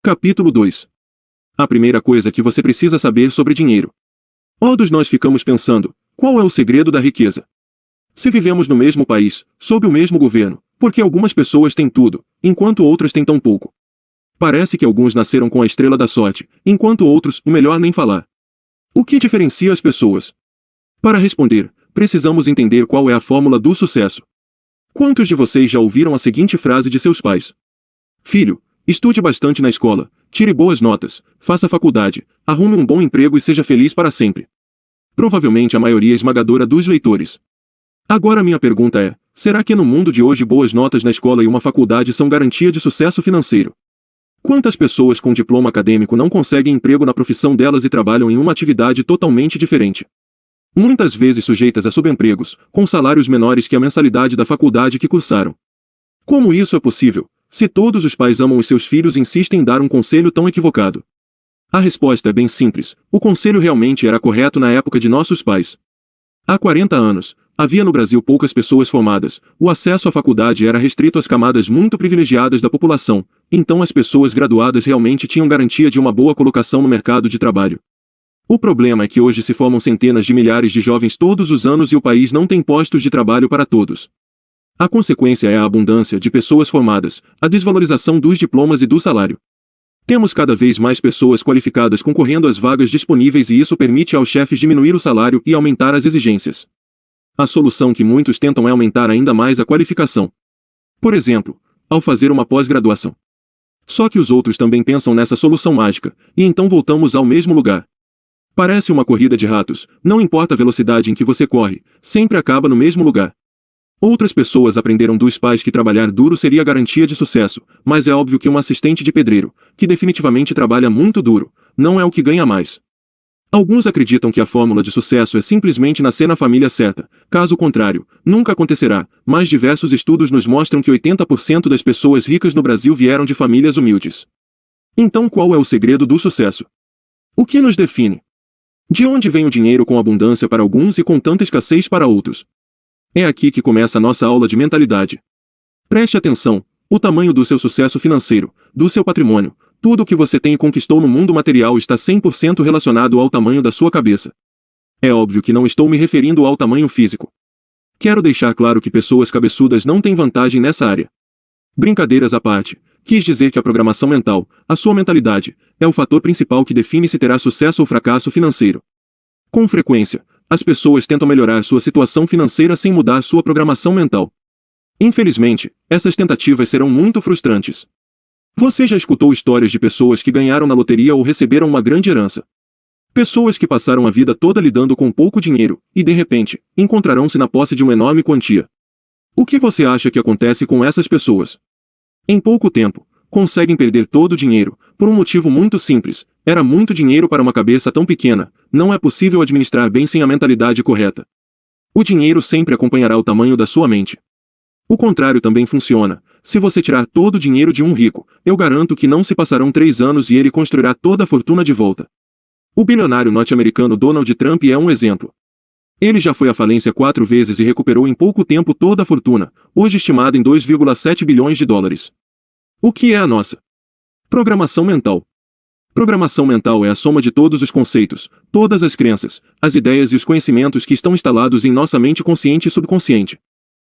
Capítulo 2. A primeira coisa que você precisa saber sobre dinheiro. Todos nós ficamos pensando, qual é o segredo da riqueza? Se vivemos no mesmo país, sob o mesmo governo, por que algumas pessoas têm tudo, enquanto outras têm tão pouco? Parece que alguns nasceram com a estrela da sorte, enquanto outros, melhor nem falar. O que diferencia as pessoas? Para responder, precisamos entender qual é a fórmula do sucesso. Quantos de vocês já ouviram a seguinte frase de seus pais? Filho, estude bastante na escola, tire boas notas, faça faculdade, arrume um bom emprego e seja feliz para sempre. Provavelmente a maioria esmagadora dos leitores. Agora minha pergunta é, será que no mundo de hoje boas notas na escola e uma faculdade são garantia de sucesso financeiro? Quantas pessoas com diploma acadêmico não conseguem emprego na profissão delas e trabalham em uma atividade totalmente diferente? Muitas vezes sujeitas a subempregos, com salários menores que a mensalidade da faculdade que cursaram. Como isso é possível, se todos os pais amam os seus filhos e insistem em dar um conselho tão equivocado? A resposta é bem simples, o conselho realmente era correto na época de nossos pais. Há 40 anos, havia no Brasil poucas pessoas formadas, o acesso à faculdade era restrito às camadas muito privilegiadas da população, então as pessoas graduadas realmente tinham garantia de uma boa colocação no mercado de trabalho. O problema é que hoje se formam centenas de milhares de jovens todos os anos e o país não tem postos de trabalho para todos. A consequência é a abundância de pessoas formadas, a desvalorização dos diplomas e do salário. Temos cada vez mais pessoas qualificadas concorrendo às vagas disponíveis e isso permite aos chefes diminuir o salário e aumentar as exigências. A solução que muitos tentam é aumentar ainda mais a qualificação. Por exemplo, ao fazer uma pós-graduação. Só que os outros também pensam nessa solução mágica, e então voltamos ao mesmo lugar. Parece uma corrida de ratos, não importa a velocidade em que você corre, sempre acaba no mesmo lugar. Outras pessoas aprenderam dos pais que trabalhar duro seria garantia de sucesso, mas é óbvio que um assistente de pedreiro, que definitivamente trabalha muito duro, não é o que ganha mais. Alguns acreditam que a fórmula de sucesso é simplesmente nascer na família certa, caso contrário, nunca acontecerá, mas diversos estudos nos mostram que 80% das pessoas ricas no Brasil vieram de famílias humildes. Então qual é o segredo do sucesso? O que nos define? De onde vem o dinheiro com abundância para alguns e com tanta escassez para outros? É aqui que começa a nossa aula de mentalidade. Preste atenção, o tamanho do seu sucesso financeiro, do seu patrimônio, tudo o que você tem e conquistou no mundo material está 100% relacionado ao tamanho da sua cabeça. É óbvio que não estou me referindo ao tamanho físico. Quero deixar claro que pessoas cabeçudas não têm vantagem nessa área. Brincadeiras à parte, quis dizer que a programação mental, a sua mentalidade, é o fator principal que define se terá sucesso ou fracasso financeiro. Com frequência, as pessoas tentam melhorar sua situação financeira sem mudar sua programação mental. Infelizmente, essas tentativas serão muito frustrantes. Você já escutou histórias de pessoas que ganharam na loteria ou receberam uma grande herança? Pessoas que passaram a vida toda lidando com pouco dinheiro, e de repente, encontrarão-se na posse de uma enorme quantia. O que você acha que acontece com essas pessoas? Em pouco tempo, conseguem perder todo o dinheiro, por um motivo muito simples, era muito dinheiro para uma cabeça tão pequena, não é possível administrar bem sem a mentalidade correta. O dinheiro sempre acompanhará o tamanho da sua mente. O contrário também funciona, se você tirar todo o dinheiro de um rico, eu garanto que não se passarão 3 anos e ele construirá toda a fortuna de volta. O bilionário norte-americano Donald Trump é um exemplo. Ele já foi à falência 4 vezes e recuperou em pouco tempo toda a fortuna, hoje estimada em 2,7 bilhões de dólares. O que é a nossa? Programação mental. Programação mental é a soma de todos os conceitos, todas as crenças, as ideias e os conhecimentos que estão instalados em nossa mente consciente e subconsciente.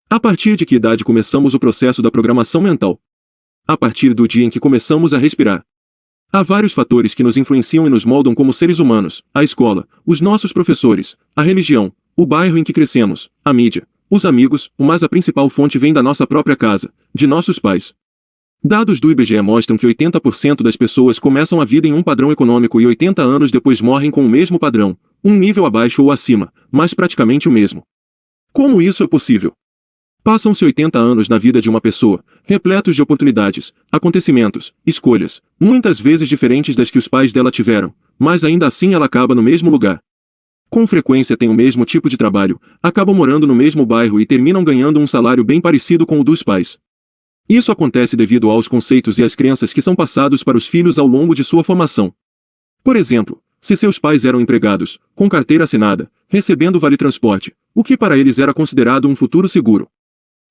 A partir de que idade começamos o processo da programação mental? A partir do dia em que começamos a respirar. Há vários fatores que nos influenciam e nos moldam como seres humanos: a escola, os nossos professores, a religião, o bairro em que crescemos, a mídia, os amigos, mas a principal fonte vem da nossa própria casa, de nossos pais. Dados do IBGE mostram que 80% das pessoas começam a vida em um padrão econômico e 80 anos depois morrem com o mesmo padrão, um nível abaixo ou acima, mas praticamente o mesmo. Como isso é possível? Passam-se 80 anos na vida de uma pessoa, repletos de oportunidades, acontecimentos, escolhas, muitas vezes diferentes das que os pais dela tiveram, mas ainda assim ela acaba no mesmo lugar. Com frequência tem o mesmo tipo de trabalho, acabam morando no mesmo bairro e terminam ganhando um salário bem parecido com o dos pais. Isso acontece devido aos conceitos e às crenças que são passados para os filhos ao longo de sua formação. Por exemplo, se seus pais eram empregados, com carteira assinada, recebendo vale-transporte, o que para eles era considerado um futuro seguro.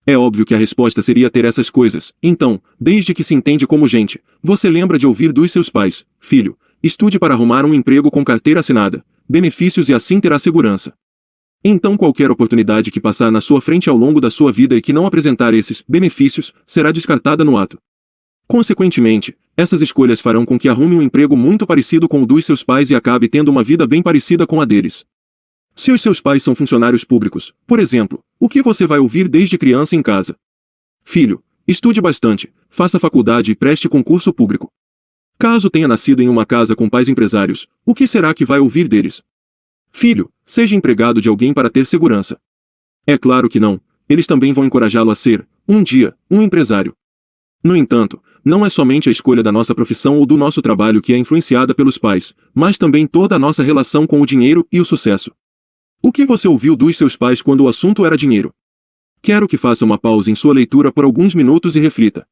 É óbvio que a resposta seria ter essas coisas. Então, desde que se entende como gente, você lembra de ouvir dos seus pais: filho, estude para arrumar um emprego com carteira assinada, benefícios e assim terá segurança. Então qualquer oportunidade que passar na sua frente ao longo da sua vida e que não apresentar esses benefícios, será descartada no ato. Consequentemente, essas escolhas farão com que arrume um emprego muito parecido com o dos seus pais e acabe tendo uma vida bem parecida com a deles. Se os seus pais são funcionários públicos, por exemplo, o que você vai ouvir desde criança em casa? Filho, estude bastante, faça faculdade e preste concurso público. Caso tenha nascido em uma casa com pais empresários, o que será que vai ouvir deles? Filho, seja empregado de alguém para ter segurança. É claro que não, eles também vão encorajá-lo a ser, um dia, um empresário. No entanto, não é somente a escolha da nossa profissão ou do nosso trabalho que é influenciada pelos pais, mas também toda a nossa relação com o dinheiro e o sucesso. O que você ouviu dos seus pais quando o assunto era dinheiro? Quero que faça uma pausa em sua leitura por alguns minutos e reflita.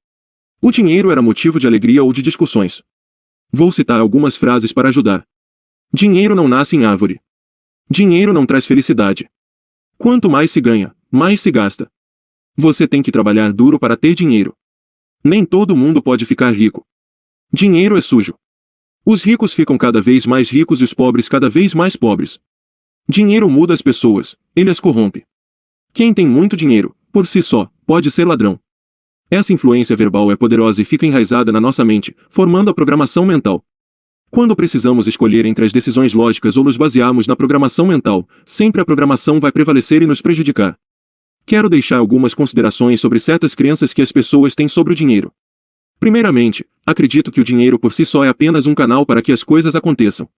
O dinheiro era motivo de alegria ou de discussões? Vou citar algumas frases para ajudar. Dinheiro não nasce em árvore. Dinheiro não traz felicidade. Quanto mais se ganha, mais se gasta. Você tem que trabalhar duro para ter dinheiro. Nem todo mundo pode ficar rico. Dinheiro é sujo. Os ricos ficam cada vez mais ricos e os pobres cada vez mais pobres. Dinheiro muda as pessoas, ele as corrompe. Quem tem muito dinheiro, por si só, pode ser ladrão. Essa influência verbal é poderosa e fica enraizada na nossa mente, formando a programação mental. Quando precisamos escolher entre as decisões lógicas ou nos basearmos na programação mental, sempre a programação vai prevalecer e nos prejudicar. Quero deixar algumas considerações sobre certas crenças que as pessoas têm sobre o dinheiro. Primeiramente, acredito que o dinheiro por si só é apenas um canal para que as coisas aconteçam.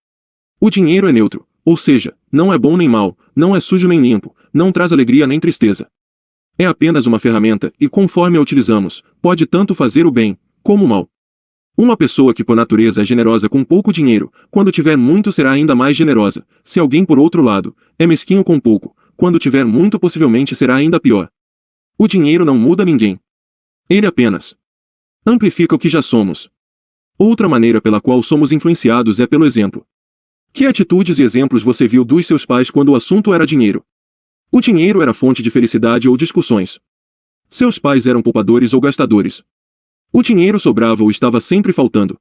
O dinheiro é neutro, ou seja, não é bom nem mal, não é sujo nem limpo, não traz alegria nem tristeza. É apenas uma ferramenta e, conforme a utilizamos, pode tanto fazer o bem, como o mal. Uma pessoa que por natureza é generosa com pouco dinheiro, quando tiver muito será ainda mais generosa. Se alguém por outro lado, é mesquinho com pouco, quando tiver muito possivelmente será ainda pior. O dinheiro não muda ninguém. Ele apenas amplifica o que já somos. Outra maneira pela qual somos influenciados é pelo exemplo. Que atitudes e exemplos você viu dos seus pais quando o assunto era dinheiro? O dinheiro era fonte de felicidade ou discussões? Seus pais eram poupadores ou gastadores? O dinheiro sobrava ou estava sempre faltando?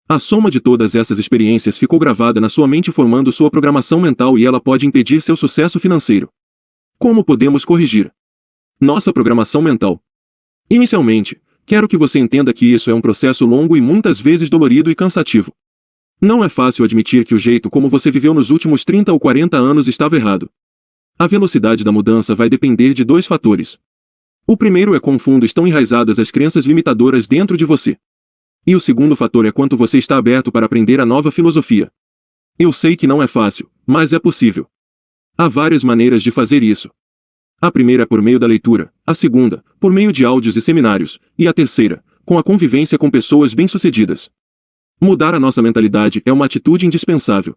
A soma de todas essas experiências ficou gravada na sua mente formando sua programação mental e ela pode impedir seu sucesso financeiro. Como podemos corrigir nossa programação mental? Inicialmente, quero que você entenda que isso é um processo longo e muitas vezes dolorido e cansativo. Não é fácil admitir que o jeito como você viveu nos últimos 30 ou 40 anos estava errado. A velocidade da mudança vai depender de dois fatores. O primeiro é quão fundo estão enraizadas as crenças limitadoras dentro de você. E o segundo fator é quanto você está aberto para aprender a nova filosofia. Eu sei que não é fácil, mas é possível. Há várias maneiras de fazer isso. A primeira é por meio da leitura, a segunda, por meio de áudios e seminários, e a terceira, com a convivência com pessoas bem-sucedidas. Mudar a nossa mentalidade é uma atitude indispensável.